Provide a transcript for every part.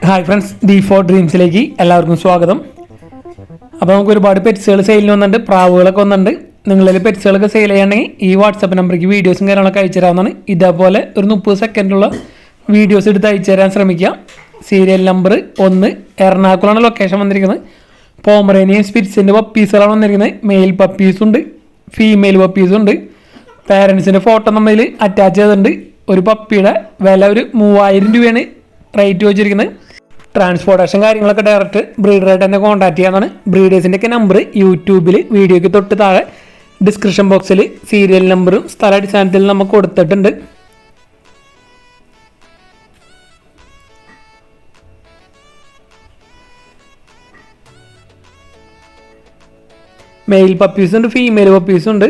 Hi friends, D4 ഡ്രീംസിലേക്ക് എല്ലാവർക്കും സ്വാഗതം. അപ്പോൾ നമുക്ക് ഒരുപാട് പെറ്റ്സുകൾ സെയിലിന് വന്നിട്ടുണ്ട്, പ്രാവുകളൊക്കെ വന്നിട്ടുണ്ട്. നിങ്ങളിൽ പെറ്റ്സുകളൊക്കെ സെയിൽ ചെയ്യുകയാണെങ്കിൽ ഈ വാട്സപ്പ് നമ്പറിലേക്ക് വീഡിയോസും കാര്യങ്ങളൊക്കെ അയച്ചു തരാവുന്നതാണ്. ഇതേപോലെ ഒരു 30 സെക്കൻഡുള്ള വീഡിയോസ് എടുത്ത് അയച്ചു തരാൻ ശ്രമിക്കുക. സീരിയൽ നമ്പർ 1 എറണാകുളമാണ് ലൊക്കേഷൻ വന്നിരിക്കുന്നത്. പോമറേനിയൻ സ്പിറ്റ്സിൻ്റെ പപ്പീസുകളാണ് വന്നിരിക്കുന്നത്. മെയിൽ പപ്പീസുണ്ട്, ഫീമെയിൽ പപ്പീസുണ്ട്. പാരൻസിൻ്റെ ഫോട്ടോ നമ്മളിൽ അറ്റാച്ച് ചെയ്തിട്ടുണ്ട്. ഒരു പപ്പിയുടെ വില ഒരു 3000 രൂപയാണ് റേറ്റ് വെച്ചിരിക്കുന്നത്. ട്രാൻസ്പോർട്ടേഷൻ കാര്യങ്ങളൊക്കെ ഡയറക്റ്റ് ബ്രീഡറായിട്ട് തന്നെ കോൺടാക്ട് ചെയ്യാനാണ്. ബ്രീഡേഴ്സിൻ്റെ ഒക്കെ നമ്പർ യൂട്യൂബിൽ വീഡിയോയ്ക്ക് തൊട്ട് താഴെ ഡിസ്ക്രിപ്ഷൻ ബോക്സിൽ സീരിയൽ നമ്പറും സ്ഥലാടിസ്ഥാനത്തിൽ നമുക്ക് കൊടുത്തിട്ടുണ്ട്. മെയിൽ പപ്പീസുണ്ട്, ഫീമെയിൽ പപ്പീസുണ്ട്.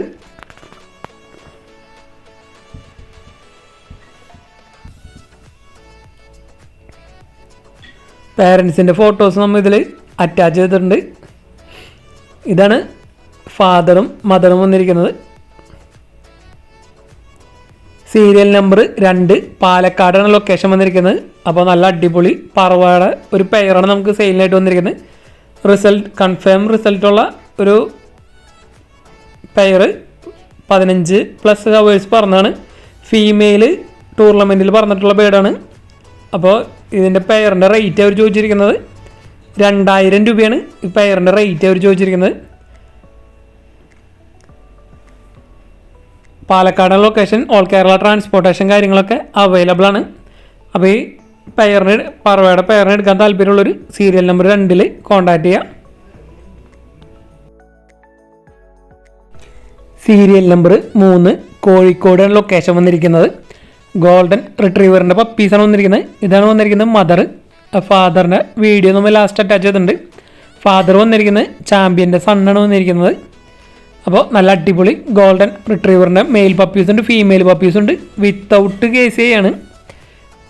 പാരൻസിൻ്റെ ഫോട്ടോസ് നമ്മൾ ഇതിൽ അറ്റാച്ച് ചെയ്തിട്ടുണ്ട്. ഇതാണ് ഫാദറും മദറും വന്നിരിക്കുന്നത്. സീരിയൽ നമ്പർ 2 പാലക്കാടാണ് ലൊക്കേഷൻ വന്നിരിക്കുന്നത്. അപ്പോൾ നല്ല അടിപൊളി പറവയുടെ ഒരു പെയറാണ് നമുക്ക് സെയിലിനായിട്ട് വന്നിരിക്കുന്നത്. കൺഫേം റിസൾട്ടുള്ള ഒരു പെയർ 15+ ഹവേഴ്സ് പറഞ്ഞാണ്. ഫീമെയിൽ ടൂർണമെൻറ്റിൽ പറഞ്ഞിട്ടുള്ള ബേഡാണ്. അപ്പോൾ ഇതിൻ്റെ പെയറിൻ്റെ റേറ്റ് അവർ ചോദിച്ചിരിക്കുന്നത് 2000 രൂപയാണ്. ഈ പെയറിൻ്റെ റേറ്റ് അവർ ചോദിച്ചിരിക്കുന്നത്. Palakkad location, all Kerala transportation കാര്യങ്ങളൊക്കെ അവൈലബിൾ ആണ്. അപ്പോൾ ഈ പറവയുടെ പെയറിന് എടുക്കാൻ താല്പര്യമുള്ളൊരു സീരിയൽ നമ്പർ 2 കോൺടാക്ട് ചെയ്യുക. സീരിയൽ നമ്പർ 3 കോഴിക്കോടാണ് ലൊക്കേഷൻ വന്നിരിക്കുന്നത്. ഗോൾഡൻ റിട്രീവറിൻ്റെ പപ്പീസാണ് വന്നിരിക്കുന്നത്. ഇതാണ് വന്നിരിക്കുന്നത് മദർ. ഫാദറിൻ്റെ വീഡിയോ നമ്മൾ ലാസ്റ്റ് അറ്റാച്ച് ചെയ്തിട്ടുണ്ട്. ഫാദർ വന്നിരിക്കുന്നത് ചാമ്പ്യൻ്റെ സണ്ണാണ് വന്നിരിക്കുന്നത്. അപ്പോൾ നല്ല അടിപൊളി ഗോൾഡൻ റിട്രീവറിൻ്റെ മെയിൽ പപ്പീസുണ്ട്, ഫീമെയിൽ പപ്പീസുണ്ട്. വിത്തൗട്ട് കേസ് ആണ്.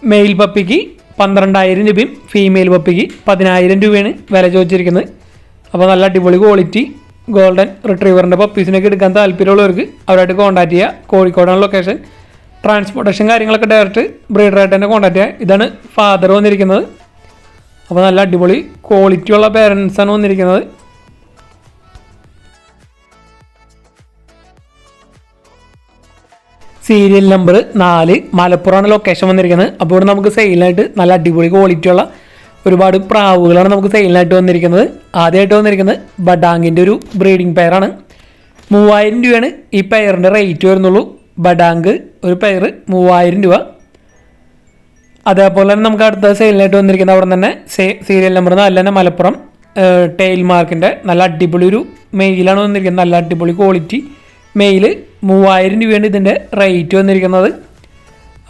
മെയിൽ പപ്പിക്ക് 12,000 രൂപയും ഫീമെയിൽ പപ്പിക്ക് 10,000 രൂപയാണ് വില ചോദിച്ചിരിക്കുന്നത്. അപ്പോൾ നല്ല അടിപൊളി ക്വാളിറ്റി ഗോൾഡൻ റിട്രീവറിൻ്റെ പപ്പീസിനൊക്കെ എടുക്കാൻ താല്പര്യമുള്ളവർക്ക് അവരായിട്ട് കോൺടാക്ട് ചെയ്യുക. കോഴിക്കോടാണ് ലൊക്കേഷൻ. ട്രാൻസ്പോർട്ടേഷൻ കാര്യങ്ങളൊക്കെ ഡയറക്റ്റ് ബ്രീഡറായിട്ട് തന്നെ കോൺടാക്ട് ചെയ്യുക. ഇതാണ് ഫാദർ വന്നിരിക്കുന്നത്. അപ്പോൾ നല്ല അടിപൊളി ക്വാളിറ്റിയുള്ള പേരൻസാണ് വന്നിരിക്കുന്നത്. സീരിയൽ നമ്പർ 4 മലപ്പുറമാണ് ലൊക്കേഷൻ വന്നിരിക്കുന്നത്. അപ്പോൾ ഇവിടെ നമുക്ക് സെയിലിനായിട്ട് നല്ല അടിപൊളി ക്വാളിറ്റിയുള്ള ഒരുപാട് പ്രാവുകളാണ് നമുക്ക് സെയിലിനായിട്ട് വന്നിരിക്കുന്നത്. ആദ്യമായിട്ട് വന്നിരിക്കുന്നത് ബഡാങ്ങിൻ്റെ ഒരു ബ്രീഡിംഗ് പെയറാണ്. 3000 രൂപയാണ് ഈ പെയറിൻ്റെ റേറ്റ് വരുന്നുള്ളൂ. ബഡാങ്ക് ഒരു പെയർ 3000 രൂപ. അതേപോലെ തന്നെ നമുക്ക് അടുത്ത സെയിലിനായിട്ട് വന്നിരിക്കുന്നത് അവിടെ തന്നെ സീരിയൽ നമ്പർ 4 തന്നെ മലപ്പുറം ടെയിൽ മാർക്കിൻ്റെ നല്ല അടിപൊളി ഒരു മെയിലാണ് വന്നിരിക്കുന്നത്. നല്ല അടിപൊളി ക്വാളിറ്റി മെയിൽ 3000 രൂപയാണ് ഇതിൻ്റെ റേറ്റ് വന്നിരിക്കുന്നത്.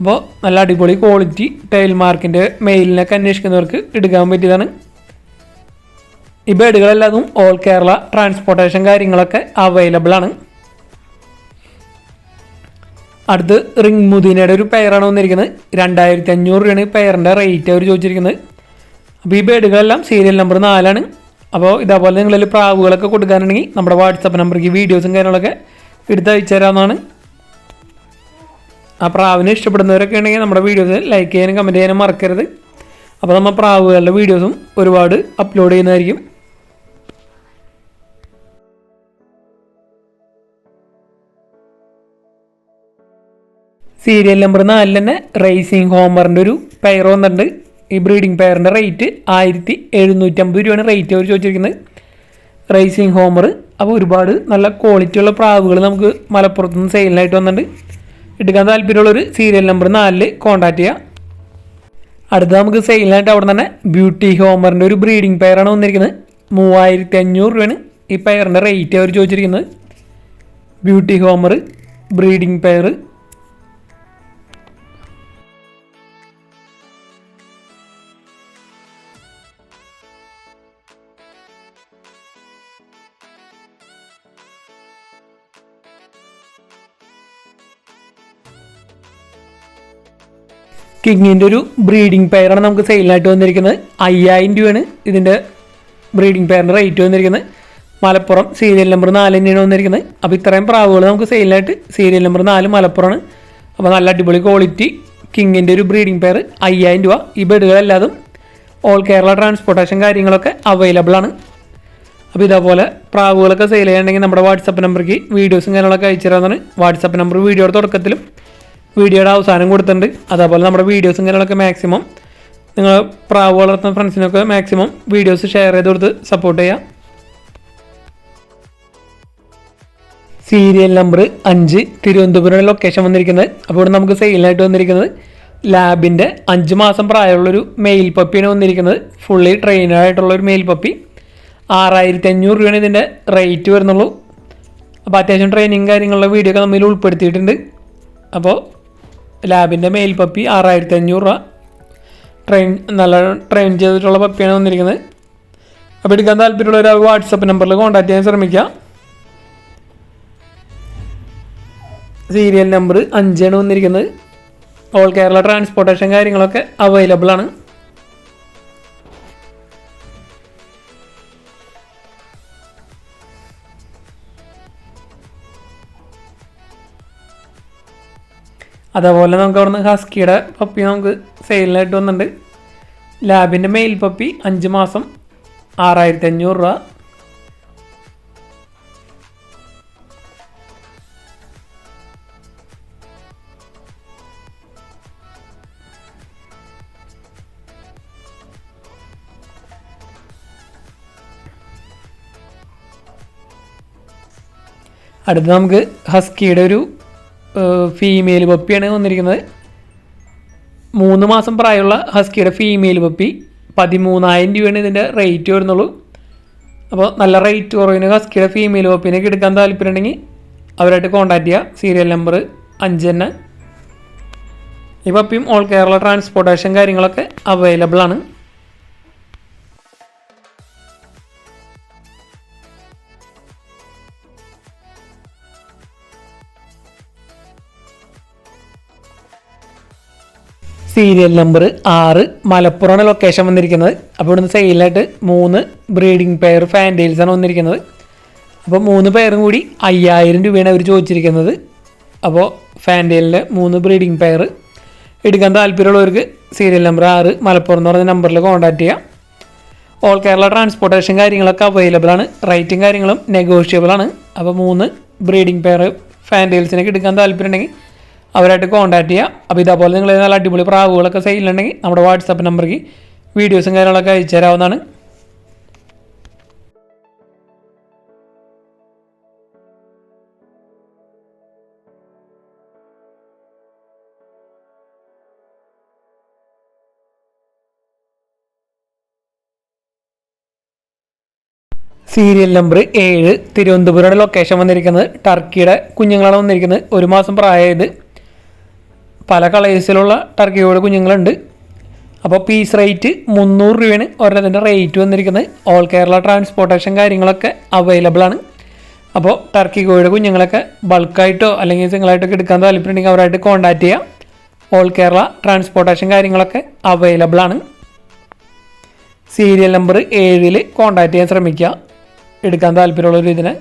അപ്പോൾ നല്ല അടിപൊളി ക്വാളിറ്റി ടെയിൽ മാർക്കിൻ്റെ മെയിലിനൊക്കെ അന്വേഷിക്കുന്നവർക്ക് എടുക്കാൻ പറ്റിയതാണ്. ഈ ബേഡുകളെല്ലാതും ഓൾ കേരള ട്രാൻസ്പോർട്ടേഷൻ കാര്യങ്ങളൊക്കെ അവൈലബിൾ ആണ്. അടുത്ത് റിംഗ് മുദീനയുടെ ഒരു പെയറാണ് വന്നിരിക്കുന്നത്. 2500 രൂപയാണ് ഈ പെയറിൻ്റെ റേറ്റ് അവർ ചോദിച്ചിരിക്കുന്നത്. അപ്പോൾ ഈ ബേഡുകളെല്ലാം സീരിയൽ നമ്പർ 4 അപ്പോൾ ഇതേപോലെ നിങ്ങളിൽ പ്രാവുകളൊക്കെ കൊടുക്കാനുണ്ടെങ്കിൽ നമ്മുടെ വാട്സപ്പ് നമ്പറിലേക്ക് വീഡിയോസും കാര്യങ്ങളൊക്കെ എടുത്ത് അയച്ചു തരാവുന്നതാണ്. ആ പ്രാവിനെ ഇഷ്ടപ്പെടുന്നവരൊക്കെ ഉണ്ടെങ്കിൽ നമ്മുടെ വീഡിയോസ് ലൈക്ക് ചെയ്യാനും കമൻറ്റ് ചെയ്യാനും മറക്കരുത്. അപ്പോൾ നമ്മൾ പ്രാവുകളുടെ വീഡിയോസും ഒരുപാട് അപ്ലോഡ് ചെയ്യുന്നതായിരിക്കും. സീരിയൽ നമ്പർ 4 തന്നെ റേസിംഗ് ഹോമറിൻ്റെ ഒരു പെയർ വന്നിട്ടുണ്ട്. ഈ ബ്രീഡിംഗ് പെയറിൻ്റെ റേറ്റ് 1750 രൂപയാണ് റേറ്റ് അവർ ചോദിച്ചിരിക്കുന്നത്. Racing Homer. അപ്പോൾ ഒരുപാട് നല്ല ക്വാളിറ്റിയുള്ള പ്രാവുകൾ നമുക്ക് മലപ്പുറത്ത് നിന്ന് സെയിലിനായിട്ട് വന്നിട്ടുണ്ട്. എടുക്കാൻ താല്പര്യമുള്ളൊരു സീരിയൽ നമ്പർ 4 കോൺടാക്ട് ചെയ്യുക. അടുത്ത നമുക്ക് സെയിലിനായിട്ട് അവിടെ തന്നെ ബ്യൂട്ടി ഹോമറിൻ്റെ ഒരു ബ്രീഡിംഗ് പെയറാണ് വന്നിരിക്കുന്നത്. 3500 രൂപയാണ് ഈ പെയറിൻ്റെ റേറ്റ് അവർ ചോദിച്ചിരിക്കുന്നത്. Beauty homer breeding pair. കിങ്ങിൻ്റെ ഒരു ബ്രീഡിംഗ് പെയറാണ് നമുക്ക് സെയിലിനായിട്ട് വന്നിരിക്കുന്നത്. 5000 രൂപയാണ് ഇതിൻ്റെ ബ്രീഡിംഗ് പെയറിൻ്റെ റേറ്റ് വന്നിരിക്കുന്നത്. മലപ്പുറം സീരിയൽ നമ്പർ 4 തന്നെയാണ് വന്നിരിക്കുന്നത്. അപ്പോൾ ഇത്രയും പ്രാവുകൾ നമുക്ക് സെയിലിനായിട്ട് സീരിയൽ നമ്പർ 4 മലപ്പുറമാണ്. അപ്പോൾ നല്ല അടിപൊളി ക്വാളിറ്റി കിങ്ങിൻ്റെ ഒരു ബ്രീഡിംഗ് പെയർ 5000 രൂപ. ഈ ബെഡുകളെല്ലാതും ഓൾ കേരള ട്രാൻസ്പോർട്ടേഷൻ കാര്യങ്ങളൊക്കെ അവൈലബിൾ ആണ്. അപ്പോൾ ഇതേപോലെ പ്രാവുകളൊക്കെ സെയിൽ ചെയ്യണമെങ്കിൽ നമ്മുടെ വാട്സപ്പ് നമ്പർക്ക് വീഡിയോസും കാര്യങ്ങളൊക്കെ അയച്ചു തരാമെന്നാണ്. വാട്സപ്പ് നമ്പർ വീഡിയോയുടെ തുടക്കത്തിലും വീഡിയോയുടെ അവസാനം കൊടുത്തിട്ടുണ്ട്. അതേപോലെ നമ്മുടെ വീഡിയോസും കാര്യങ്ങളൊക്കെ മാക്സിമം നിങ്ങൾ പ്രാവ് വളർത്തുന്ന ഫ്രണ്ട്സിനൊക്കെ മാക്സിമം വീഡിയോസ് ഷെയർ ചെയ്ത് കൊടുത്ത് സപ്പോർട്ട് ചെയ്യുക. സീരിയൽ നമ്പർ 5 തിരുവനന്തപുരം ലൊക്കേഷൻ വന്നിരിക്കുന്നത്. അപ്പോൾ ഇവിടെ നമുക്ക് സെയിലായിട്ട് വന്നിരിക്കുന്നത് ലാബിൻ്റെ 5 മാസം പ്രായമുള്ളൊരു മെയിൽ പപ്പിയാണ് വന്നിരിക്കുന്നത്. Fully ട്രെയിനറായിട്ടുള്ളൊരു mail puppy. 6500 രൂപയാണ് ഇതിൻ്റെ റേറ്റ് വരുന്നുള്ളൂ. അപ്പോൾ അത്യാവശ്യം ട്രെയിനിങ് കാര്യങ്ങളുള്ള വീഡിയോ ഒക്കെ നമ്മൾ ഉൾപ്പെടുത്തിയിട്ടുണ്ട്. അപ്പോൾ ലാബിൻ്റെ മെയിൽ പപ്പി 6500 രൂപ. നല്ല ട്രെയിൻ ചെയ്തിട്ടുള്ള പപ്പിയാണ് വന്നിരിക്കുന്നത്. അപ്പോൾ എടുക്കാൻ താല്പര്യമുള്ള ഒരു വാട്സപ്പ് നമ്പറിൽ കോൺടാക്ട് ചെയ്യാൻ ശ്രമിക്കുക. സീരിയൽ നമ്പർ 5 ആണ് വന്നിരിക്കുന്നത്. ഓൾ കേരള ട്രാൻസ്പോർട്ടേഷൻ കാര്യങ്ങളൊക്കെ അവൈലബിൾ ആണ്. അതേപോലെ നമുക്ക് അവിടെ നിന്ന് ഹസ്കിയുടെ പപ്പി നമുക്ക് സെയിലിനായിട്ട് വന്നിട്ടുണ്ട്. ലാബിൻ്റെ മെയിൽ പപ്പി 5 മാസം 6500 രൂപ. അടുത്ത് നമുക്ക് ഹസ്കിയുടെ ഒരു ഫീമെയിൽ പപ്പിയാണ് വന്നിരിക്കുന്നത്. 3 മാസം പ്രായമുള്ള ഹസ്കിയുടെ ഫീമെയിൽ പപ്പി 13,000 രൂപയാണ് ഇതിൻ്റെ റേറ്റ് വരുന്നുള്ളൂ. അപ്പോൾ നല്ല റേറ്റ് കുറവിന് ഹസ്കിയുടെ ഫീമെയിൽ പപ്പിനൊക്കെ എടുക്കാൻ താല്പര്യമുണ്ടെങ്കിൽ അവരായിട്ട് കോൺടാക്ട് ചെയ്യുക. സീരിയൽ നമ്പർ 5 തന്നെ. ഈ പപ്പിയും ഓൾ കേരള ട്രാൻസ്പോർട്ടേഷൻ കാര്യങ്ങളൊക്കെ അവൈലബിൾ ആണ്. സീരിയൽ നമ്പർ 6 മലപ്പുറമാണ് ലൊക്കേഷൻ വന്നിരിക്കുന്നത്. അപ്പോൾ ഇവിടുന്ന് സെയിലായിട്ട് 3 ബ്രീഡിംഗ് പെയർ ഫാൻറ്റെയിൽസാണ് വന്നിരിക്കുന്നത്. അപ്പോൾ 3 പെയറും കൂടി 5000 രൂപയാണ് അവർ ചോദിച്ചിരിക്കുന്നത്. അപ്പോൾ ഫാൻറ്റെയിലിൻ്റെ 3 ബ്രീഡിംഗ് പെയർ എടുക്കാൻ താല്പര്യമുള്ളവർക്ക് സീരിയൽ നമ്പർ 6 മലപ്പുറം എന്ന് പറഞ്ഞ നമ്പറിൽ കോൺടാക്ട് ചെയ്യാം. ഓൾ കേരള ട്രാൻസ്പോർട്ടേഷൻ കാര്യങ്ങളൊക്കെ അവൈലബിൾ ആണ്. റേറ്റും കാര്യങ്ങളും നെഗോഷ്യബിൾ ആണ്. അപ്പോൾ 3 ബ്രീഡിംഗ് പെയർ ഫാൻറ്റെയിൽസിനൊക്കെ എടുക്കാൻ താല്പര്യമുണ്ടെങ്കിൽ അവരായിട്ട് കോൺടാക്ട് ചെയ്യുക. അപ്പോൾ ഇതേപോലെ നിങ്ങൾ നല്ല അടിപൊളി പ്രാവുകളൊക്കെ സെയിലുണ്ടെങ്കിൽ നമ്മുടെ വാട്സപ്പ് നമ്പർക്ക് വീഡിയോസും കാര്യങ്ങളൊക്കെ അയച്ചു തരാവുന്നതാണ്. സീരിയൽ നമ്പർ 7 തിരുവനന്തപുരം ലൊക്കേഷൻ വന്നിരിക്കുന്നത്. ടർക്കിയുടെ കുഞ്ഞുങ്ങളാണ് വന്നിരിക്കുന്നത്. 1 മാസം പ്രായമായത്. പല കളേഴ്സിലുള്ള ടർക്കിയുടെ കുഞ്ഞുങ്ങളുണ്ട്. അപ്പോൾ പീസ് റേറ്റ് 300 രൂപയാണ് ഒരെണ്ണത്തിൻ്റെ റേറ്റ് വന്നിരിക്കുന്നത്. ഓൾ കേരള ട്രാൻസ്പോർട്ടേഷൻ കാര്യങ്ങളൊക്കെ അവൈലബിൾ ആണ്. അപ്പോൾ ടർക്കി കോഴിയുടെ കുഞ്ഞുങ്ങളൊക്കെ ബൾക്കായിട്ടോ അല്ലെങ്കിൽ സിംഗിളായിട്ടൊക്കെ എടുക്കാൻ താല്പര്യമുണ്ടെങ്കിൽ അവരായിട്ട് കോൺടാക്ട് ചെയ്യാം. ഓൾ കേരള ട്രാൻസ്പോർട്ടേഷൻ കാര്യങ്ങളൊക്കെ അവൈലബിൾ ആണ്. സീരിയൽ നമ്പർ 7 കോൺടാക്ട് ചെയ്യാൻ ശ്രമിക്കുക എടുക്കാൻ താല്പര്യമുള്ളൊരു ഇതിനെ.